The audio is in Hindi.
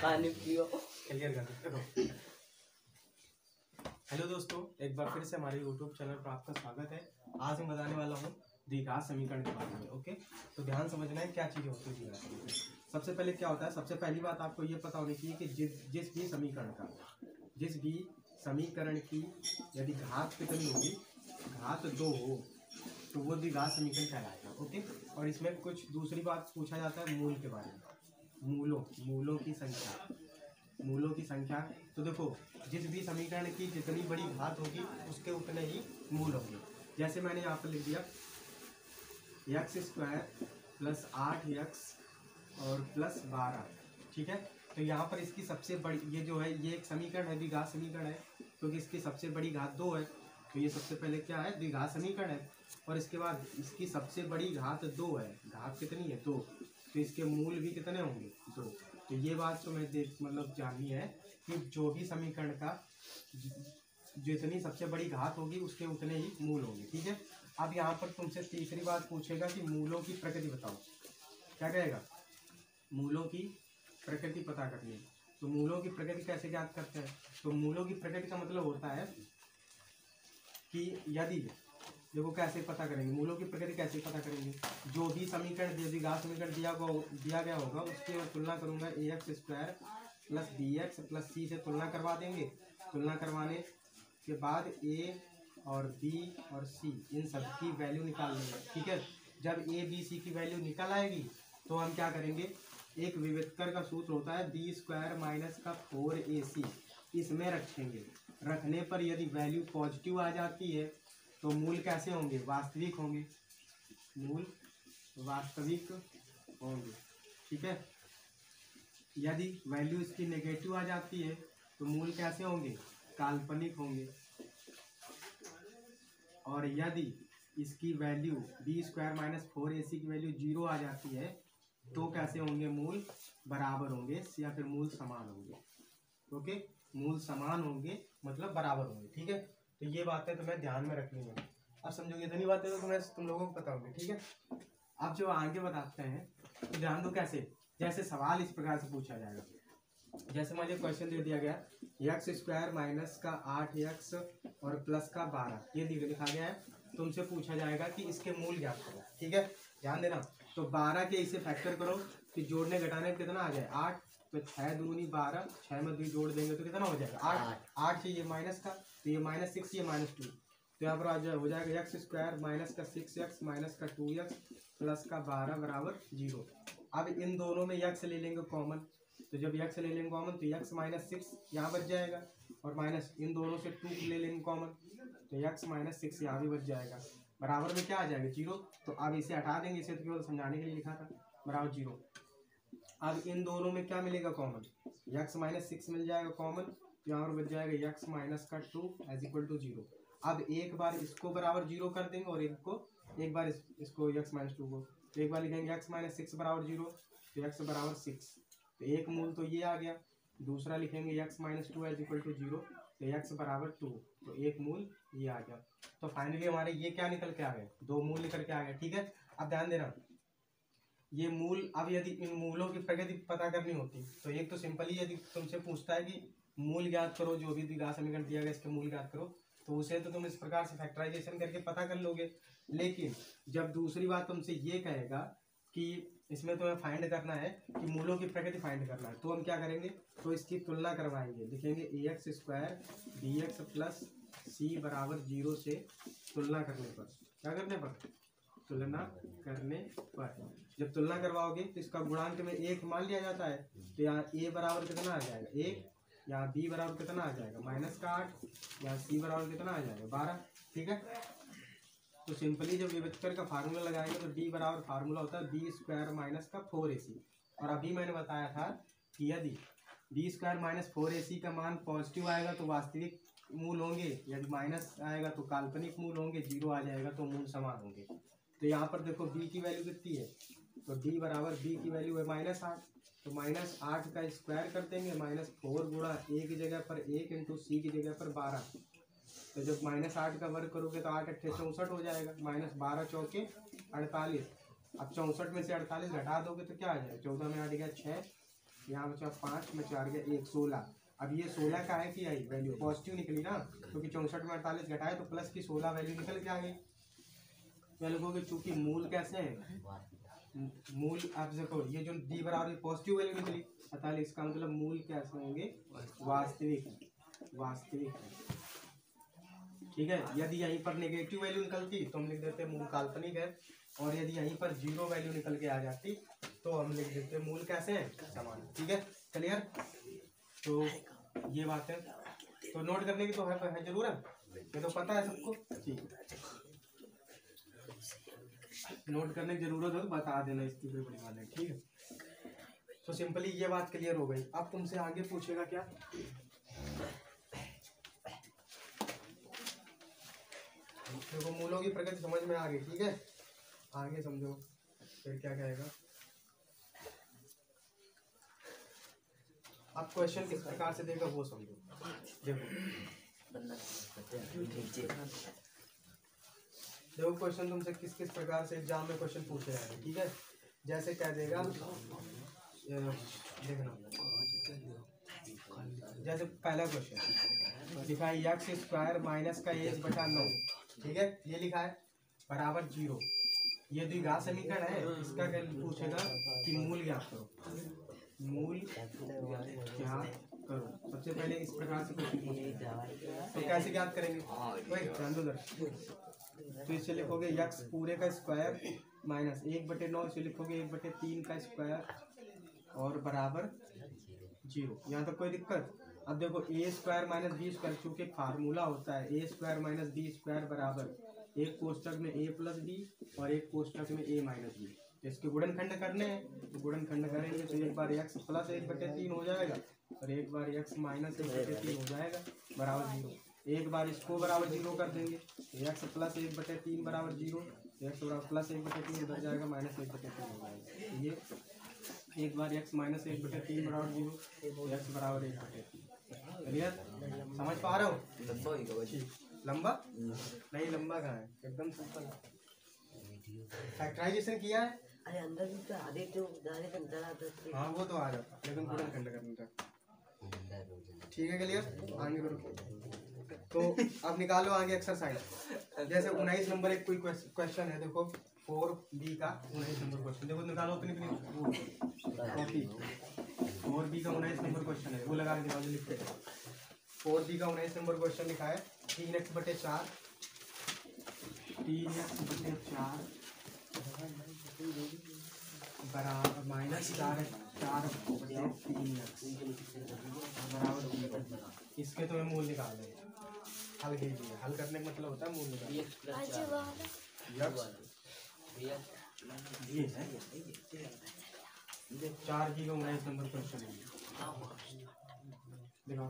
पानी पियो। क्लियर कर दो। हेलो दोस्तों, एक बार फिर से हमारे यूट्यूब चैनल पर आपका स्वागत है। आज मैं बताने वाला हूँ द्विघात समीकरण के बारे में। ओके, तो ध्यान समझना है क्या चीज़ें होती है द्विघात समीकरण। सबसे पहले क्या होता है, सबसे पहली बात आपको ये पता होनी चाहिए कि जिस भी समीकरण की यदि घात कितनी होगी, घात 2 हो, तो वो द्विघात समीकरण कहलाएगा। ओके, और इसमें कुछ दूसरी बात पूछा जाता है मूल के बारे में, मूलों की संख्या। तो देखो, जिस भी समीकरण की जितनी बड़ी घात होगी उसके उतने ही मूल होंगे। जैसे मैंने यहाँ पर लिख दिया x² प्लस 8x और प्लस 12, ठीक है। तो यहाँ पर इसकी सबसे बड़ी, ये जो है ये एक समीकरण है, द्विघात समीकरण है, क्योंकि इसकी सबसे बड़ी घात 2 है, तो ये सबसे पहले क्या है, द्विघात समीकरण है। और इसके बाद इसकी सबसे बड़ी घात 2 है, घात कितनी है 2, तो इसके मूल भी कितने होंगे 2। तो ये बात तो मैं मतलब जाननी है कि जो भी समीकरण का जितनी सबसे बड़ी घात होगी उसके उतने ही मूल होंगे, ठीक है। अब यहाँ पर तुमसे तीसरी बात पूछेगा कि मूलों की प्रकृति बताओ। क्या कहेगा, मूलों की प्रकृति पता करनी है। तो मूलों की प्रकृति कैसे ज्ञात करते हैं, तो मूलों की प्रकृति का मतलब होता है कि यदि, देखो कैसे पता करेंगे मूलों की प्रकृति, कैसे पता करेंगे, जो भी समीकरण द्विघात समीकरण दिया गया होगा उसकी तुलना करूंगा ax² plus bx plus c से तुलना करवा देंगे। तुलना करवाने के बाद a और b और c इन सब की वैल्यू निकाल लेंगे, ठीक है। जब a b c की वैल्यू निकल आएगी तो हम क्या करेंगे, एक विविधकर का सूत्र होता है b² माइनस का 4ac, इसमें रखेंगे। रखने पर यदि वैल्यू पॉजिटिव आ जाती है तो मूल कैसे होंगे, वास्तविक होंगे, मूल वास्तविक होंगे, ठीक है। यदि वैल्यू इसकी नेगेटिव आ जाती है तो मूल कैसे होंगे, काल्पनिक होंगे। और यदि इसकी वैल्यू b² माइनस 4ac की वैल्यू 0 आ जाती है तो कैसे होंगे, मूल बराबर होंगे या फिर मूल समान होंगे। ओके, मूल समान होंगे मतलब बराबर होंगे, ठीक है। तो ये बातें तुम्हें ध्यान में रखनी है। अब समझोगे, इतनी बातें तो तुम लोगों को पता होंगी, ठीक है। अब जो आगे बताते हैं तो ध्यान दो कैसे, जैसे सवाल इस प्रकार से पूछा जाएगा। जैसे मुझे क्वेश्चन दे दिया गया x² माइनस का 8x और प्लस का 12, ये लिखा गया है। तुमसे पूछा जाएगा कि इसके मूल ज्ञात करो, ठीक है। ध्यान देना, तो 12 के इसे फैक्टर करो कि जोड़ने घटाने कितना आ जाए 8, तो 6 दूनी 12, 6 में 2 जोड़ देंगे तो कितना हो जाएगा 8 चाहिए माइनस का, तो ये -6, ये -2, तो यहाँ पर हो जाएगा x² माइनस का 6x माइनस का 2x प्लस का 12 बराबर 0। अब इन दोनों में x ले लेंगे कॉमन, तो जब x ले लेंगे कॉमन तो x -6 यहाँ बच जाएगा, और माइनस इन दोनों से 2 ले लेंगे कॉमन तो x -6 यहाँ भी बच जाएगा, बराबर में क्या आ जाएगा 0। तो अब इसे हटा देंगे, इसे तो केवल समझाने के लिए लिखा था, बराबर 0। अब इन दोनों में क्या मिलेगा कॉमन, x -6 मिल जाएगा कॉमन, तो यहाँ पर बच जाएगा x माइनस का 2 = 0। अब एक बार इसको बराबर 0 कर देंगे और एक बार इसको x -2 को, तो एक बार लिखेंगे x -6 बराबर 0, तो x बराबर 6, तो एक मूल तो ये आ गया। दूसरा लिखेंगे x -2 = 0, तो x बराबर 2, तो एक मूल ये आ गया। तो फाइनली हमारे ये क्या निकल के आ गए, 2 मूल निकल के आ गए, ठीक है। अब ध्यान देना, ये मूल, अब यदि इन मूलों की प्रकृति पता करनी होती तो एक तो सिंपली यदि तुमसे पूछता है कि मूल ज्ञात करो, जो भी द्विघात समीकरण दिया गया इसके मूल ज्ञात करो, तो उसे तो तुम इस प्रकार से फैक्टराइजेशन करके पता कर लोगे। लेकिन जब दूसरी बात तुमसे ये कहेगा कि इसमें तुम्हें फाइंड करना है कि मूलों की प्रकृति फाइंड करना है, तो हम क्या करेंगे, तो इसकी तुलना करवाएंगे, लिखेंगे ax² bx प्लस c बराबर 0 से तुलना करने पर, क्या करने पर, तुलना करने पर जब तुलना करवाओगे तो इसका गुणांक में 1 मान लिया जाता है, तो यहाँ a बराबर कितना आ जाएगा 1, यहाँ b बराबर कितना आ जाएगा -8, यहाँ c बराबर कितना आ जाएगा 12, ठीक है। तो सिंपली जब विविधकर का फार्मूला लगाएंगे तो d बराबर फार्मूला होता है b² माइनस का 4ac, और अभी मैंने बताया था कि यदि b² माइनस 4ac का मान पॉजिटिव आएगा तो वास्तविक मूल होंगे, यदि माइनस आएगा तो काल्पनिक मूल होंगे, 0 आ जाएगा तो मूल समान होंगे। तो यहाँ पर देखो b की वैल्यू कितनी है, तो d बराबर b की वैल्यू है -8, तो -8 का स्क्वायर कर देंगे, -4 गुणा a की जगह पर 1 इंटू c की जगह पर 12, तो जब -8 का वर्ग करोगे तो 8 × 8 = 64 हो जाएगा, -12 × 4 = 48। अब 64 में से 48 घटा दोगे तो क्या आ जाएगा, 14 में 8 गया 6, यहाँ बचा 5 में 4 गया 1, 16। अब ये 16 का है कि आई वैल्यू पॉजिटिव निकली ना, क्योंकि 64 में 48 घटाए तो प्लस की 16 वैल्यू निकल के आ गई। क्या लिखोगे, चूंकि मूल कैसे है, मूल आप देखो ये जो डी बराबर पॉजिटिव वैल्यू निकली 48, इसका मतलब मूल कैसे होंगे, वास्तविक। ठीक है, यदि यहीं पर नेगेटिव वैल्यू निकलती तो हम लिख देते मूल काल्पनिक है, और यदि यहीं पर 0 वैल्यू निकल के आ जाती तो हम लिख देते मूल कैसे है, समान। ठीक है, क्लियर। तो ये बात है, तो नोट करने की तो है जरूरत, ये तो पता है सबको। ठीक है, नोट करने की जरूरत हो तो बता देना, इसकी कोई बड़ी बात है। ठीक है, तो सिंपली ये बात क्लियर हो गई। अब तुमसे आगे पूछेगा क्या, देखो मूलों की प्रकृति समझ में आ गई। ठीक है, आगे समझो फिर क्या कहेगा। अब क्वेश्चन किस प्रकार से देगा वो समझो। देखो क्वेश्चन तुमसे किस किस प्रकार से एग्जाम में क्वेश्चन पूछे जाएंगे। ठीक है, जैसे कह देगा, देखना, जैसे पहला क्वेश्चन लिखा है एक्स स्क्वायर माइनस का एच बटा 9। ठीक है, ये लिखा है बराबर 0। ये द्विघात समीकरण है, इसका क्या पूछेगा कि मूल ज्ञात करो, मूल ज्ञात करो। सबसे पहले इस प्रकार से क्वेश्चन पूछेगा, तो कैसे ज्ञात करेंगे, तो इससे लिखोगे एक्स पूरे का स्क्वायर माइनस 1/9, इसे लिखोगे 1/3 का स्क्वायर और बराबर 0। यहाँ तक कोई दिक्कत। अब देखो ए स्क्वायर माइनस बी स्क्वायर, चूंकि फार्मूला होता है ए स्क्वायर माइनस बी स्क्वायर बराबर एक कोष्टक में ए प्लस बी और एक कोष्टक में ए माइनस बी। इसके गुणनखंड करने हैं, तो गुणनखंड करेंगे तो एक बार एक्स प्लस 1/3 हो जाएगा और एक बार एक्स माइनस 1/3 हो जाएगा बराबर 0। एक बार इसको बराबर 0 कर देंगे, एक्स प्लस 1/3 बराबर 0, एक्स बराबर प्लस 1/3 उधर जाएगा माइनस 1/3 हो जाएगा। ये एक बार एक्स माइनस 1/3 बराबर 0, एक्स बराबर 1/3। क्लियर, समझ पा रहे हो। लंबा नहीं, लंबा कहाँ है, एकदम सिंपल है। फैक्टराइजेशन किया है, अरे अंदर भी तो आधे तो जाने का डर आता है। हाँ वो तो आ जाता, लेकिन गुणनखंड करने का। ठीक है, क्लियर, आगे करो। तो अब निकालो आगे एक्सरसाइज। जैसे 19 नंबर एक कोई क्वेश्चन है, देखो 4B का 19 नंबर क्वेश्चन, देखो निकालो अपनी कॉपी। 4B का 19 नंबर क्वेश्चन है, वो लगा के दिमाग लिखते हैं। 4B का 19 नंबर क्वेश्चन लिखा है 3x/4 बराबर माइनस 4/3x बराबर। इसके तो मूल निकाल देंगे, हल कीजिए। हल करने का मतलब होता है मूल निकालना। 4B का 19 नंबर क्वेश्चन है, देखो